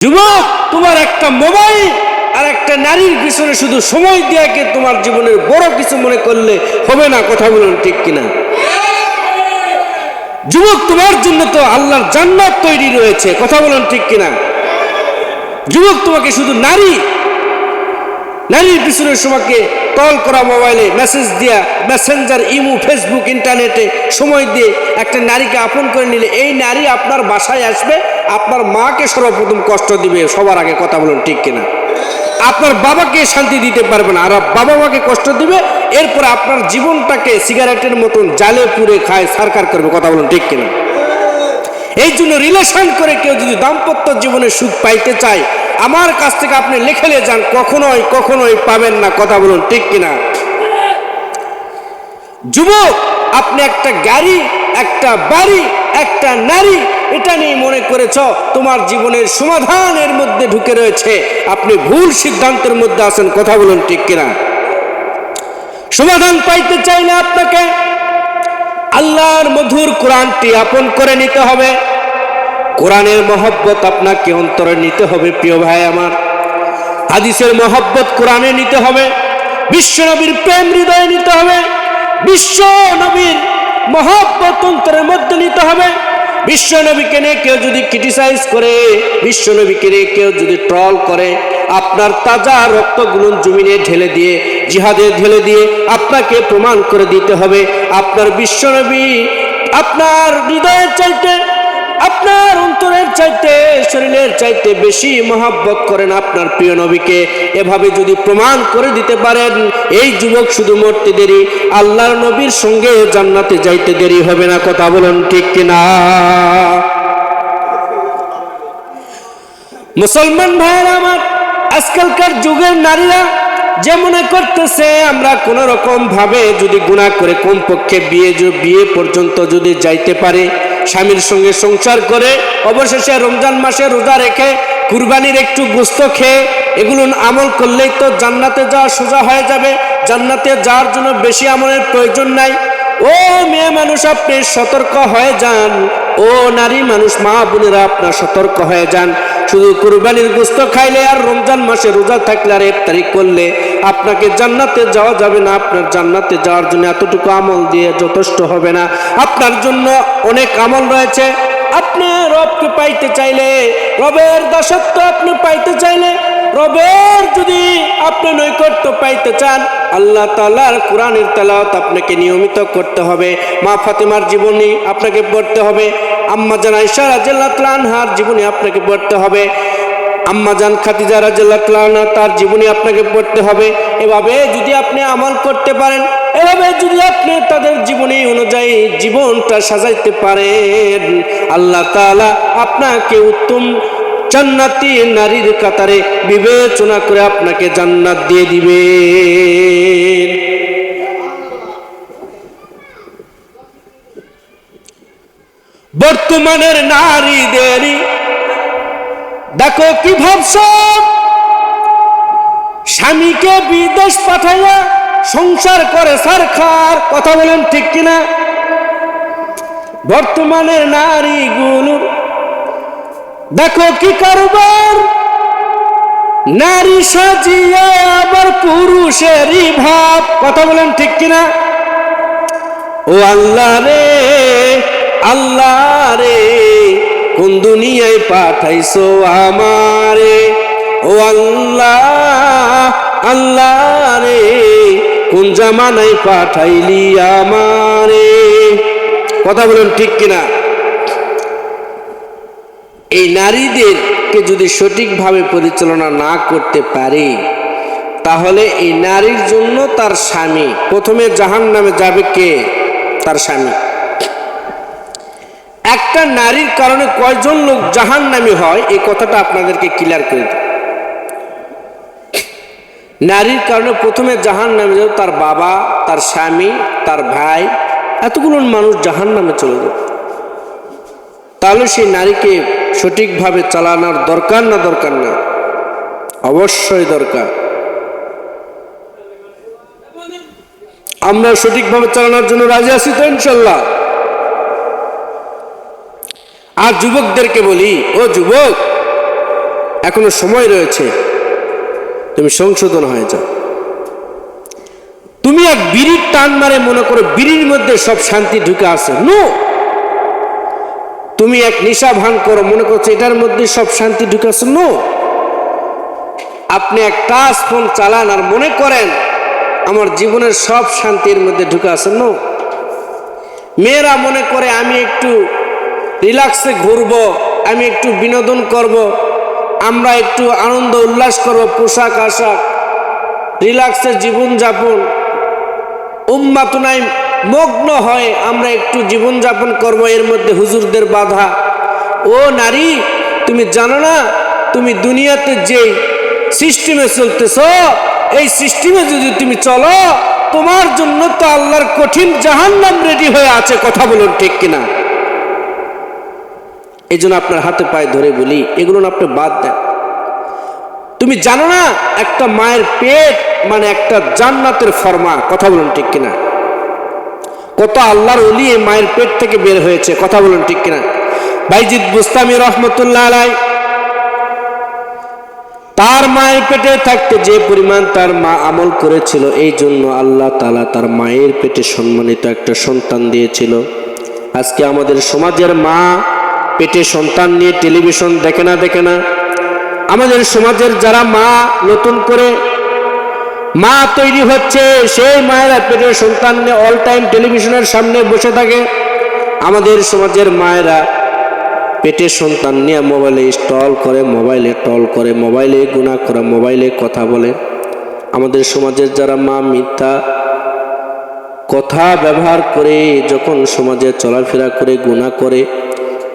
যুবক, তোমার একটা মোবাইল আর একটা নারীর পিছনে শুধু সময় দেওয়াকে তোমার জীবনের বড় কিছু মনে করলে হবে না। কথা বলুন ঠিক কিনা? যুবক, তোমার জন্য তো আল্লাহর জান্নাত তৈরি রয়েছে। কথা বলুন ঠিক কিনা? যুবক, তোমাকে শুধু নারীর পিছনে তোমাকে কল করা, মোবাইলে মেসেজ দিয়া, মেসেঞ্জার, ইমো, ফেসবুক, ইন্টারনেটে সময় দিয়ে একটা নারীকে আপন করে নিলে এই নারী আপনার বাসায় আসবে, আপনার মাকে সর্বপ্রথম কষ্ট দিবে সবার আগে। কথা বলুন ঠিক কিনা? আপনার বাবাকে শান্তি দিতে পারবে না, আর বাবা মাকে কষ্ট দিবে। এরপরে আপনার জীবনটাকে সিগারেটের মতন জালে পুড়ে খায়, সারকার করবে। কথা বলুন ঠিক কিনা? এই জন্য রিলেশন করে কেউ যদি দাম্পত্য জীবনে সুখ পাইতে চায়, আমার কাছ থেকে আপনি লেখেলে যান, কখনোই পাবেন না। কথা বলুন ঠিক কিনা? যুবক, আপনি একটা গাড়ি, একটা বাড়ি, একটা নারী, এটা নিয়ে মনে করেছ তোমার জীবনের সমাধান এর মধ্যে ঢুকে রয়েছে। আপনি ভুল সিদ্ধান্তের মধ্যে আছেন। কথা বলুন ঠিক কিনা? সমাধান পাইতে চাইলে আপনাকে আল্লাহর মধুর কোরআনটি আপন করে নিতে হবে। কোরআনের মহব্বত আপনাকে অন্তরে নিতে হবে। প্রিয় ভাই আমার, হাদিসের মহব্বত কোরআনে নিতে হবে। বিশ্ব নবীর প্রেম হৃদয়ে নিতে হবে। বিশ্ব নবীর মহব্বত অন্তরের মধ্যে নিতে হবে। বিশ্ব নবীকে নিয়ে কেউ যদি ক্রিটিসাইজ করে, বিশ্ব নবীকে নিয়ে কেউ যদি ট্রল করে, আপনার তাজা রক্তগুলো জমিনে ঢেলে দিয়ে, জিহাদে ঢেলে দিয়ে আপনাকে প্রমাণ করে দিতে হবে আপনার বিশ্ব নবী আপনার হৃদয়ের চাইতে, আপনার অন্তরের চাইতে, শরীরের চাইতে বেশি মহব্বত করেন আপনার প্রিয় নবীকে। এভাবে যদি প্রমাণ করে দিতে পারেন, এই যুবক শুধু মরতে দেরি, আল্লাহর নবীর সঙ্গে জান্নাতে যাইতে দেরি হবে না। কথা বলুন ঠিক কিনা? মুসলমান ভাইয়েরা আমার, আজকালকার যুগের নারীরা যে মনে করতেছে আমরা কোন রকম ভাবে যদি গুনাহ করে কমপক্ষে বিয়ে পর্যন্ত যদি যাইতে পারে, স্বামীর সঙ্গে সংসার করে, অবশেষে রমজান মাসে রোজা রেখে, কুরবানির একটু গোশত খেয়ে, এগুলো আমল করলেই তো জান্নাতে যাওয়া সোজা হয়ে যাবে। জান্নাতে যাওয়ার জন্য বেশি আমলের প্রয়োজন নাই। ও মেয়ে মানুষ, আপনি সতর্ক হয়ে যান। ও নারী মানুষ, মা বোনেরা, আপনার সতর্ক হয়ে যান। শুধু কুরবানির গোশত খাইলে আর রমজান মাসে রোজা থাকলে আর ইফতারি করলে আপনাকে জান্নাতে যাওয়া যাবে না। আপনার জান্নাতে যাওয়ার জন্য এতটুকু আমল দিয়ে যথেষ্ট হবে না। আপনার জন্য অনেক আমল রয়েছে। আপনি রবকে পাইতে চাইলে, রবের দাসত্ব আপনি পাইতে চাইলে, রবের যদি আপনি নৈকট্য পাইতে চান, আল্লাহ তাআলার কোরআনের তেলাওয়াত আপনাকে নিয়মিত করতে হবে। মা ফাতেমার জীবনী আপনাকে পড়তে হবে। আম্মা জান আয়েশা রাদিয়াল্লাহু তাআলা আনহার জীবনী আপনাকে পড়তে হবে। আম্মা জান খাদিজা রাদিয়াল্লাহু তাআলা আনহা, তার জীবনী আপনাকে পড়তে হবে। এভাবে যদি আপনি আমল করতে পারেন, এভাবে যদি আপনি তাদের জীবনী অনুযায়ী জীবনটা সাজাইতে পারেন, আল্লাহ তাআলা আপনাকে উত্তম জান্নাতি নারীর কাতারে বিবেচনা করে আপনাকে জান্নাত দিয়ে দিবেন। বর্তমানের নারীদের দেখো কি ভাবছ, স্বামীকে বিদেশ পাঠাইয়া সংসার করে সরকার। কথা বলেন ঠিক কিনা? বর্তমানের নারীগুলোর দেখো কি কারবার, নারী সাজিয়ে আবার পুরুষেরই ভাব। কথা বলেন ঠিক কিনা? ও আল্লাহ রে, আল্লাহ রে, কোন দুনিয়ায় পাঠাইছো আমারে? ও আল্লাহ, আল্লাহ রে, কোন জামানায় পাঠাইলি আমারে? কথা বলেন ঠিক কিনা? এই নারীদেরকে যদি সঠিকভাবে পরিচালনা না করতে পারে, তাহলে এই নারীর জন্য তার স্বামী প্রথমে জাহান্নামে যাবে। কে? তার স্বামী। একটা নারীর কারণে কয়জন লোক জাহান্নামী হয়, এই কথাটা আপনাদেরকে ক্লিয়ার করে দিই। নারীর কারণে প্রথমে জাহান্নামে যাবে তার বাবা, তার স্বামী, তার ভাই, এতগুলো মানুষ জাহান্নামে চলে যাবে। তাহলে সেই নারীকে সঠিকভাবে চালানোর দরকার না দরকার না? অবশ্যই দরকার। আমরা সঠিকভাবে চালানোর জন্য রাজি আছি তো ইনশাল্লাহ? আর যুবকদেরকে বলি, ও যুবক, এখনো সময় রয়েছে, তুমি সংশোধন হয়ে যাও। তুমি এক বিড়ির টান মারে মনে করো বিড়ির মধ্যে সব শান্তি ঢুকে আছে, নো। তুমি এক নেশা ভাঙ করো মনে করছো এটার মধ্যে সব শান্তি ঢুকে আছে, নো। আপনি এক টাচ ফোন চালান আর মনে করেন আমার জীবনের সব শান্তির মধ্যে ঢুকে আছে, নো। মেয়েরা মনে করে আমি একটু রিল্যাক্সে ঘুরবো, আমি একটু বিনোদন করব, আমরা একটু আনন্দ উল্লাস করব, পোশাক আশাক, রিল্যাক্সের জীবনযাপন, উম্মাতুনায় মগ্ন হয় আমরা একটু জীবনযাপন করব, এর মধ্যে হুজুরদের বাধা। ও নারী, তুমি জানো না তুমি দুনিয়াতে যে সিস্টেমে চলতেছ, এই সিস্টেমে যদি তুমি চলো তোমার জন্য তো আল্লাহর কঠিন জাহান্নাম রেডি হয়ে আছে। কথা বলুন ঠিক কিনা? এই জন্য আপনার হাতে পায়ে ধরে বলি এগুলো আপনি বাদ দেন। তুমি জানো না একটা মায়ের পেট মানে একটা জান্নাতের ফরমা। কথা বলুন ঠিক কিনা? কত আল্লাহর ওলি এই মায়ের পেট থেকে বের হয়েছে। কথা বলুন ঠিক কিনা? বাইজিদ বুস্তামি রহমতুল্লাহ আলাইহি তার মায়ের পেটে থাকতে যে পরিমাণ তার মা আমল করেছিল, এই জন্য আল্লাহ তাআলা তার মায়ের পেটে সম্মানিত একটা সন্তান দিয়েছিল। আজকে আমাদের সমাজের মা পেটে সন্তান নিয়ে টেলিভিশন দেখে না। আমাদের সমাজের যারা মা নতুন করে মা তৈরি হচ্ছে, সেই মায়েরা পেটের সন্তান নিয়ে অল টাইম টেলিভিশনের সামনে বসে থাকে। আমাদের সমাজের মায়েরা পেটের সন্তান নিয়ে মোবাইলে স্টল করে, মোবাইলে টল করে, মোবাইলে গুনাহ করে, মোবাইলে কথা বলে। আমাদের সমাজের যারা মা মিথ্যা কথা ব্যবহার করে যখন সমাজে চলাফেরা করে গুনাহ করে,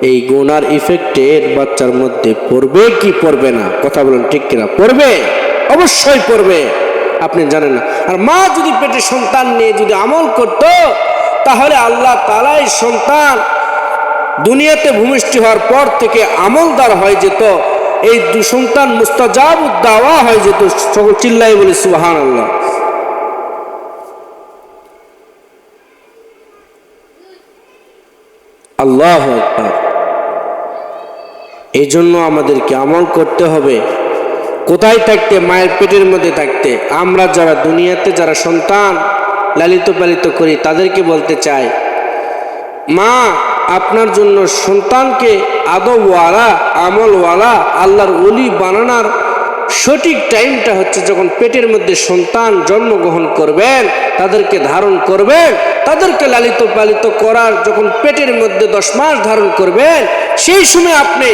এই গুনার ইফেক্টের বাচ্চার মধ্যে পড়বে কি পড়বে না? কথা বলেন ঠিক কিনা? পড়বে, অবশ্যই পড়বে, আপনি জানেন না। আর মা যদি পেটে সন্তান নিয়ে যদি আমল করত, তাহলে আল্লাহ তাআলা এই সন্তান দুনিয়াতে ভূমিষ্ঠ হওয়ার পর থেকে আমলদার হয়ে যেত, এই দু সন্তান মুস্তাজাবুদ দাওয়া হয়ে যেত। সকল চিল্লাই বলি সুবহানাল্লাহ। আল্লাহু আকবার। এই জন্য আমাদেরকে আমল করতে হবে। কোথায় থাকতে? মায়ের পেটের মধ্যে থাকতে। আমরা যারা দুনিয়াতে যারা সন্তান লালিত পালিত করি তাদেরকে বলতে চাই, মা আপনার জন্য সন্তানকে আদবওয়ালা, আমলওয়ালা, আল্লাহর ওলি বানানোর সঠিক টাইমটা হচ্ছে যখন পেটের মধ্যে সন্তান জন্মগ্রহণ করবেন, তাদেরকে ধারণ করবেন, তাদেরকে লালিত পালিত করার যখন পেটের মধ্যে 10 মাস ধারণ করবেন, সেই সময় আপনি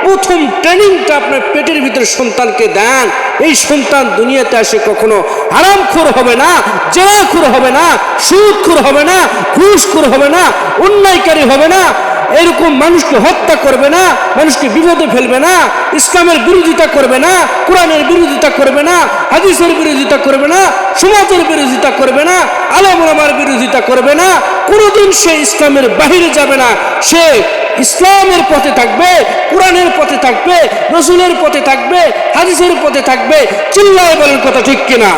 প্রথম ট্রেনিংটা আপনার পেটের ভিতরে সন্তানকে দেন। এই সন্তান দুনিয়াতে আসে কখনো হারামখোর হবে না, জেনাখোর হবে না, সুদখোর হবে না, ঘুষখোর হবে না, অন্যায়কারী হবে না, এরকম মানুষকে হত্যা করবে না, মানুষকে বিপদে ফেলবে না, ইসলামের বিরোধিতা করবে না, কোরআনের বিরোধিতা করবে না, হাদিসের বিরোধিতা করবে না, সমাজের বিরোধিতা করবে না, আলেম ওলামার বিরোধিতা করবে না। কোনোদিন সে ইসলামের বাহিরে যাবে না। সে ইসলামের পথে থাকবে, কোরআনের পথে থাকবে, রাসূলের পথে থাকবে, হাদিসের পথে থাকবে। চিল্লায় বলেন কথা ঠিক কিনা?